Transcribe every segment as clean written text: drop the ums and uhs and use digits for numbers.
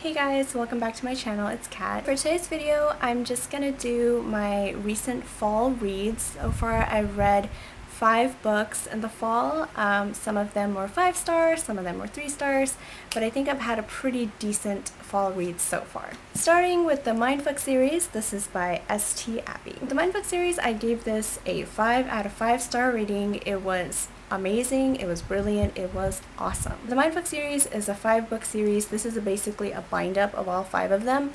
Hey guys, welcome back to my channel. It's Kat. For today's video, I'm just gonna do my recent fall reads. So far, I've read 5 books in the fall. Some of them were 5 stars, some of them were 3 stars, but I think I've had a pretty decent fall read so far. Starting with the Mindfuck series, this is by S.T. Abbey. The Mindfuck series, I gave this a 5 out of 5 star rating. It was amazing, it was brilliant, it was awesome. The Mindfuck series is a 5-book series. This is basically a bind-up of all 5 of them.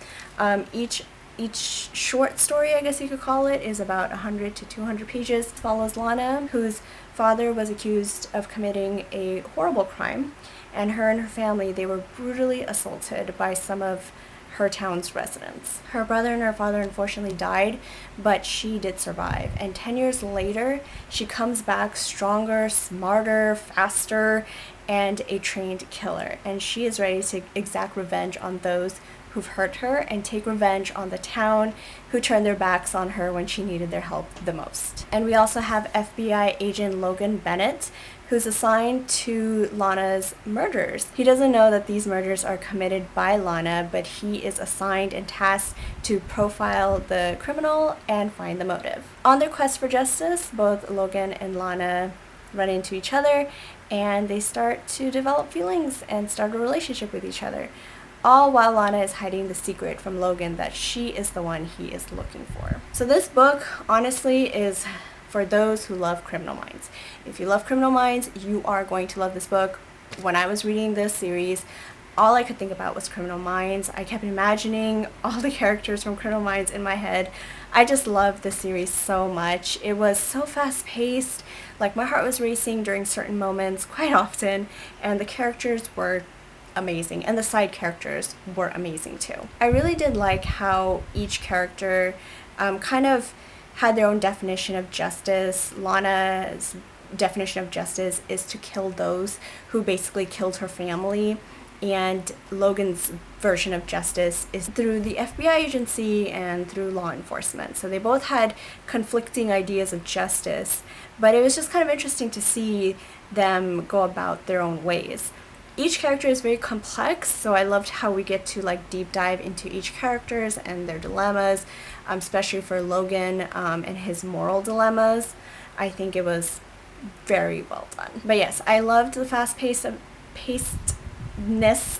Each short story, I guess you could call it, is about 100 to 200 pages. It follows Lana, whose father was accused of committing a horrible crime, and her family, they were brutally assaulted by some of her town's residents. Her brother and her father unfortunately died, but she did survive. And 10 years later, she comes back stronger, smarter, faster, and a trained killer. And she is ready to exact revenge on those who've hurt her and take revenge on the town who turned their backs on her when she needed their help the most. And we also have FBI agent Logan Bennett, who's assigned to Lana's murders. He doesn't know that these murders are committed by Lana, but he is assigned and tasked to profile the criminal and find the motive. On their quest for justice, both Logan and Lana run into each other, and they start to develop feelings and start a relationship with each other, all while Lana is hiding the secret from Logan that she is the one he is looking for. So this book, honestly, is for those who love Criminal Minds. If you love Criminal Minds, you are going to love this book. When I was reading this series, all I could think about was Criminal Minds. I kept imagining all the characters from Criminal Minds in my head. I just loved this series so much. It was so fast-paced, like my heart was racing during certain moments quite often, and the characters were amazing, and the side characters were amazing too. I really did like how each character kind of had their own definition of justice. Lana's definition of justice is to kill those who basically killed her family, and Logan's version of justice is through the FBI agency and through law enforcement. So they both had conflicting ideas of justice, but it was just kind of interesting to see them go about their own ways. Each character is very complex, so I loved how we get to like deep dive into each characters and their dilemmas, especially for Logan and his moral dilemmas. I think it was very well done. But yes, I loved the pacedness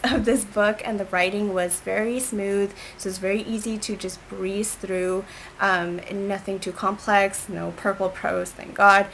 of this book, and the writing was very smooth, so it's very easy to just breeze through. Nothing too complex, no purple prose, thank God.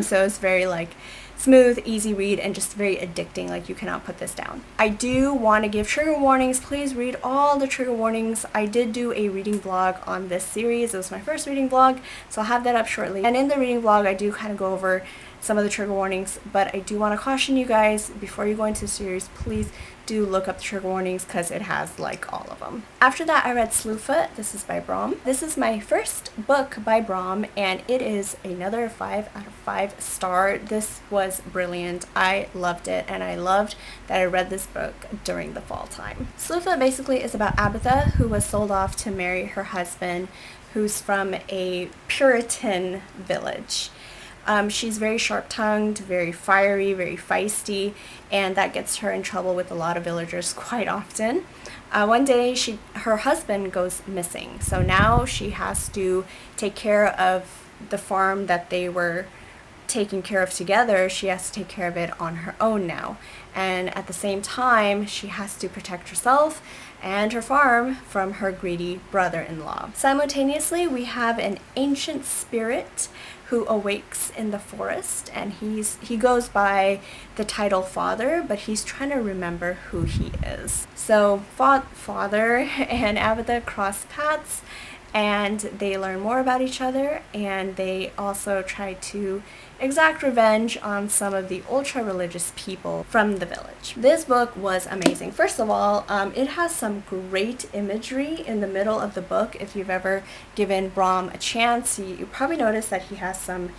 So it's very like smooth, easy read, and just very addicting. Like, you cannot put this down. I do want to give trigger warnings. Please read all the trigger warnings. I did do a reading vlog on this series. It was my first reading vlog, so I'll have that up shortly. And in the reading vlog, I do kind of go over some of the trigger warnings, but I do want to caution you guys, before you go into the series, please do look up the trigger warnings, because it has like all of them. After that, I read Slewfoot. This is by Brom. This is my first book by Brom, and it is another 5 out of 5 star. This was brilliant. I loved it, and I loved that I read this book during the fall time. Slewfoot basically is about Abatha, who was sold off to marry her husband, who's from a Puritan village. She's very sharp-tongued, very fiery, very feisty, and that gets her in trouble with a lot of villagers quite often. One day, her husband goes missing, so now she has to take care of the farm that they were taking care of together. She has to take care of it on her own now, and at the same time, she has to protect herself and her farm from her greedy brother-in-law. Simultaneously, we have an ancient spirit who awakes in the forest, and he goes by the title Father, but he's trying to remember who he is. So Father and Abatha cross paths, and they learn more about each other, and they also try to exact revenge on some of the ultra-religious people from the village. This book was amazing. First of all, it has some great imagery in the middle of the book. If you've ever given Brom a chance, you probably noticed that he has some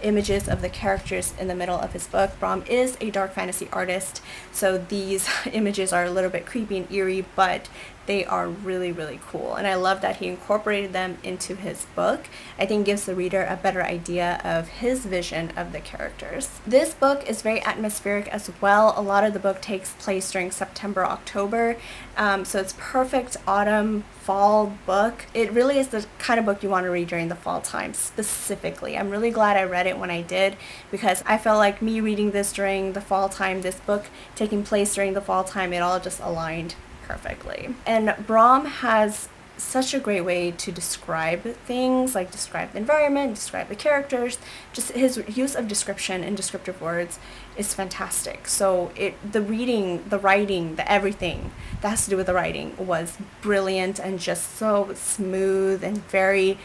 images of the characters in the middle of his book. Brom is a dark fantasy artist, so these images are a little bit creepy and eerie, but they are really, really cool. And I love that he incorporated them into his book. I think gives the reader a better idea of his vision of the characters. This book is very atmospheric as well. A lot of the book takes place during September, October. So it's perfect autumn, fall book. It really is the kind of book you want to read during the fall time specifically. I'm really glad I read it when I did, because I felt like me reading this during the fall time, this book taking place during the fall time, it all just aligned perfectly. And Bram has such a great way to describe things, like describe the environment, describe the characters. Just his use of description and descriptive words is fantastic. So the reading, the writing, the everything that has to do with the writing was brilliant and just so smooth and very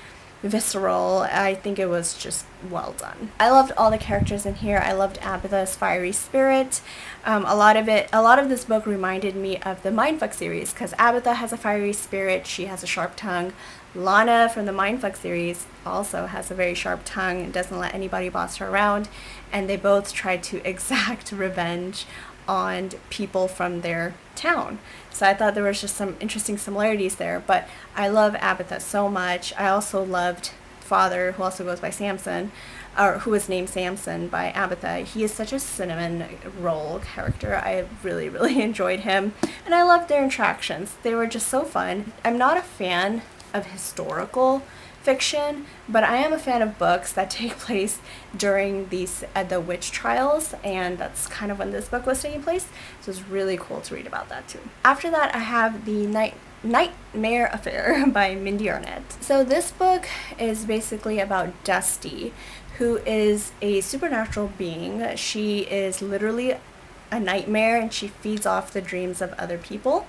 visceral. I think it was just well done. I loved all the characters in here. I loved Abatha's fiery spirit. A lot of this book reminded me of the Mindfuck series, because Abatha has a fiery spirit, she has a sharp tongue. Lana from the Mindfuck series also has a very sharp tongue and doesn't let anybody boss her around, and they both try to exact revenge on people from their town. So I thought there was just some interesting similarities there, but I love Abatha so much. I also loved Father, who also goes by Samson, or who was named Samson by Abatha. He is such a cinnamon roll character. I really, really enjoyed him, and I loved their interactions. They were just so fun. I'm not a fan of historical fiction, but I am a fan of books that take place during the witch trials, and that's kind of when this book was taking place, so it's really cool to read about that too. After that, I have The Nightmare Affair by Mindy Arnett. So this book is basically about Dusty, who is a supernatural being. She is literally a nightmare, and she feeds off the dreams of other people.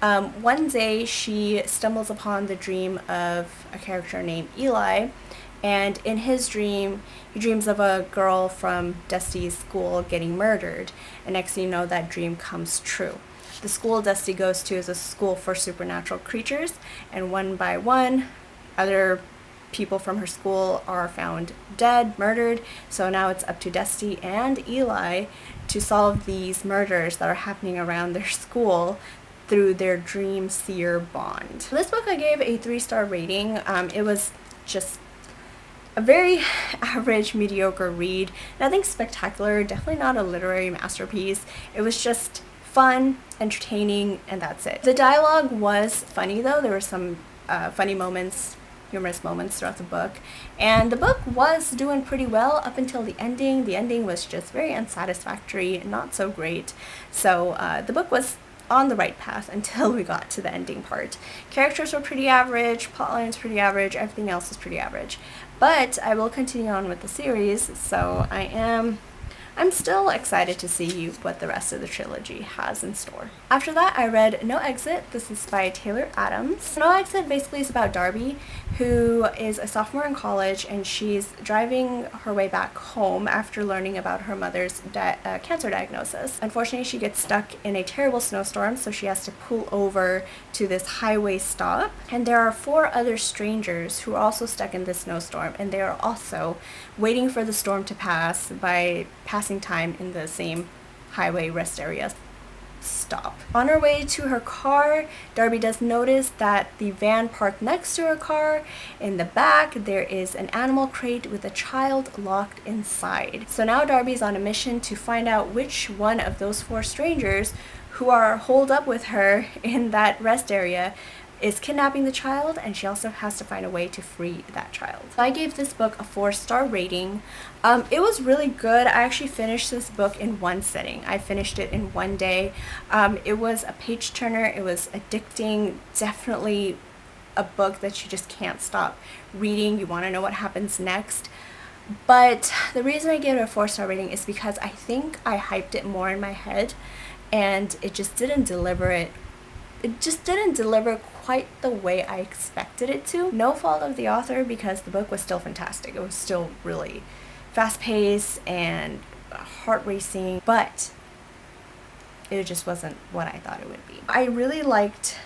One day she stumbles upon the dream of a character named Eli, and in his dream he dreams of a girl from Dusty's school getting murdered, and next thing you know, that dream comes true. The school Dusty goes to is a school for supernatural creatures, and one by one other people from her school are found dead, murdered, so now it's up to Dusty and Eli to solve these murders that are happening around their school through their dream seer bond. This book I gave a 3-star rating. It was just a very average, mediocre read. Nothing spectacular, definitely not a literary masterpiece. It was just fun, entertaining, and that's it. The dialogue was funny though. There were some funny moments, humorous moments throughout the book, and the book was doing pretty well up until the ending. The ending was just very unsatisfactory, not so great. So the book was on the right path until we got to the ending part. Characters were pretty average, plotline was pretty average, everything else was pretty average. But I will continue on with the series, so I'm still excited to see what the rest of the trilogy has in store. After that, I read No Exit. This is by Taylor Adams. No Exit basically is about Darby, who is a sophomore in college, and she's driving her way back home after learning about her mother's cancer diagnosis. Unfortunately, she gets stuck in a terrible snowstorm, so she has to pull over to this highway stop. And there are 4 other strangers who are also stuck in this snowstorm, and they are also waiting for the storm to pass by passing time in the same highway rest area stop. On her way to her car, Darby does notice that the van parked next to her car, in the back there is an animal crate with a child locked inside. So now Darby's on a mission to find out which one of those 4 strangers who are holed up with her in that rest area is kidnapping the child, and she also has to find a way to free that child. So I gave this book a 4-star rating. It was really good. I actually finished this book in one sitting. I finished it in one day. It was a page turner. It was addicting. Definitely a book that you just can't stop reading. You want to know what happens next. But the reason I gave it a 4-star rating is because I think I hyped it more in my head, and it just didn't deliver it. It just didn't deliver quite the way I expected it to. No fault of the author, because the book was still fantastic. It was still really fast-paced and heart-racing, but it just wasn't what I thought it would be. I really liked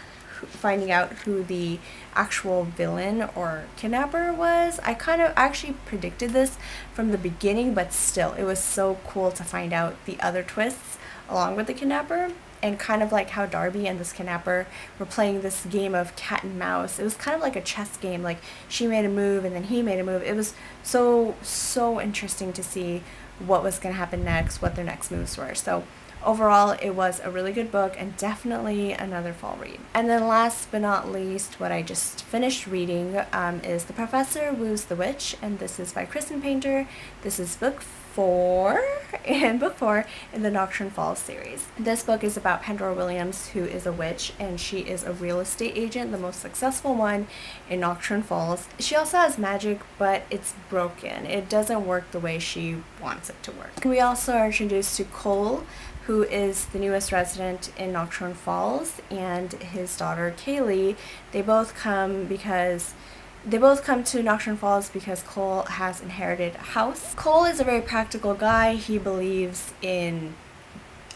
finding out who the actual villain or kidnapper was. I kind of actually predicted this from the beginning, but still, it was so cool to find out the other twists along with the kidnapper. and kind of like how Darby and this kidnapper were playing this game of cat and mouse. It was kind of like a chess game, like she made a move and then he made a move. It was so interesting to see what was going to happen next, what their next moves were. So overall, it was a really good book and definitely another fall read. And then last but not least, what I just finished reading is The Professor Woos the Witch, and this is by Kristen Painter. This is book 4 in the Nocturne Falls series. This book is about Pandora Williams, who is a witch, and she is a real estate agent, the most successful one in Nocturne Falls. She also has magic, but it's broken. It doesn't work the way she wants it to work. We also are introduced to Cole, who is the newest resident in Nocturne Falls, and his daughter Kaylee. They both come to Nocturne Falls because Cole has inherited a house. Cole is a very practical guy. He believes in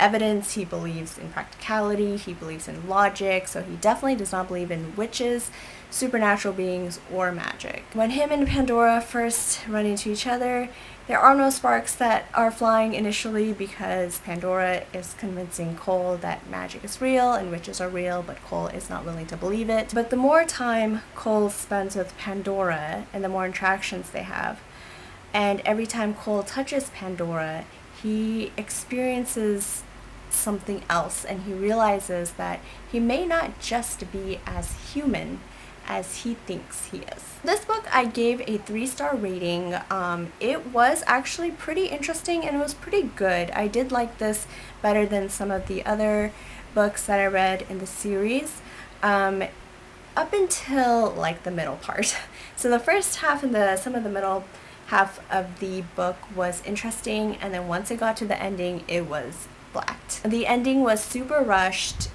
evidence, he believes in practicality, he believes in logic, so he definitely does not believe in witches, supernatural beings, or magic. When him and Pandora first run into each other, there are no sparks that are flying initially because Pandora is convincing Cole that magic is real and witches are real, but Cole is not willing to believe it. But the more time Cole spends with Pandora and the more interactions they have, and every time Cole touches Pandora, he experiences something else, and he realizes that he may not just be as human as he thinks he is. This book I gave a 3-star rating. It was actually pretty interesting and it was pretty good. I did like this better than some of the other books that I read in the series, up until like the middle part. So the first half and some of the middle half of the book was interesting, and then once it got to the ending, it was flat. The ending was super rushed,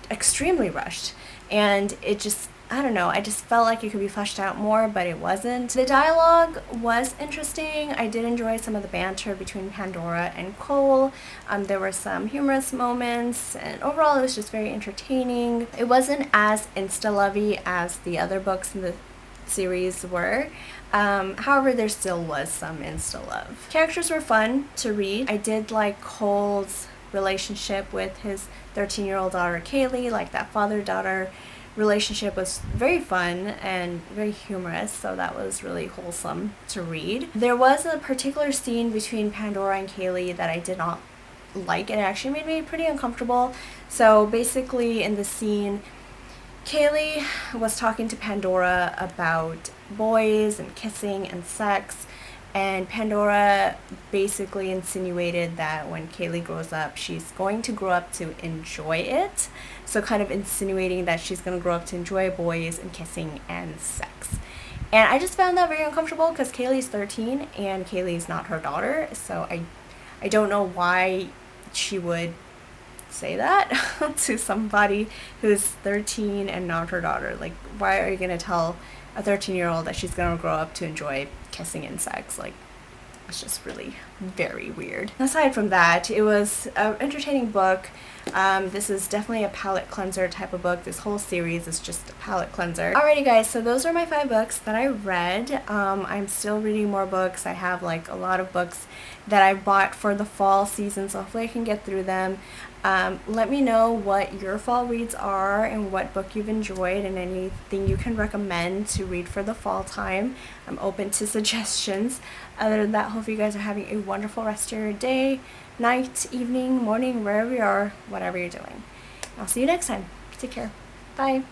extremely rushed, and it just, I don't know, I just felt like it could be fleshed out more, but it wasn't. The dialogue was interesting. I did enjoy some of the banter between Pandora and Cole. There were some humorous moments, and overall it was just very entertaining. It wasn't as insta-lovey as the other books in the series were. However, there still was some insta-love. Characters were fun to read. I did like Cole's relationship with his 13-year-old daughter Kaylee. Like, that father-daughter relationship was very fun and very humorous, so that was really wholesome to read. There was a particular scene between Pandora and Kaylee that I did not like, and it actually made me pretty uncomfortable. So basically in the scene, Kaylee was talking to Pandora about boys and kissing and sex, and Pandora basically insinuated that when Kaylee grows up, she's going to grow up to enjoy it. So kind of insinuating that she's going to grow up to enjoy boys and kissing and sex. And I just found that very uncomfortable because Kaylee's 13 and Kaylee's not her daughter. So I don't know why she would say that to somebody who's 13 and not her daughter. Like, why are you going to tell a 13-year-old that she's going to grow up to enjoy kissing and sex? Like, it's just really very weird. Aside from that, it was an entertaining book. This is definitely a palate cleanser type of book. This whole series is just a palate cleanser. Alrighty guys, so those are my 5 books that I read. I'm still reading more books. I have like a lot of books that I bought for the fall season, so hopefully I can get through them. Let me know what your fall reads are and what book you've enjoyed and anything you can recommend to read for the fall time. I'm open to suggestions. Other than that, hope you guys are having a wonderful rest of your day, night, evening, morning, wherever you are, whatever you're doing. I'll see you next time. Take care. Bye.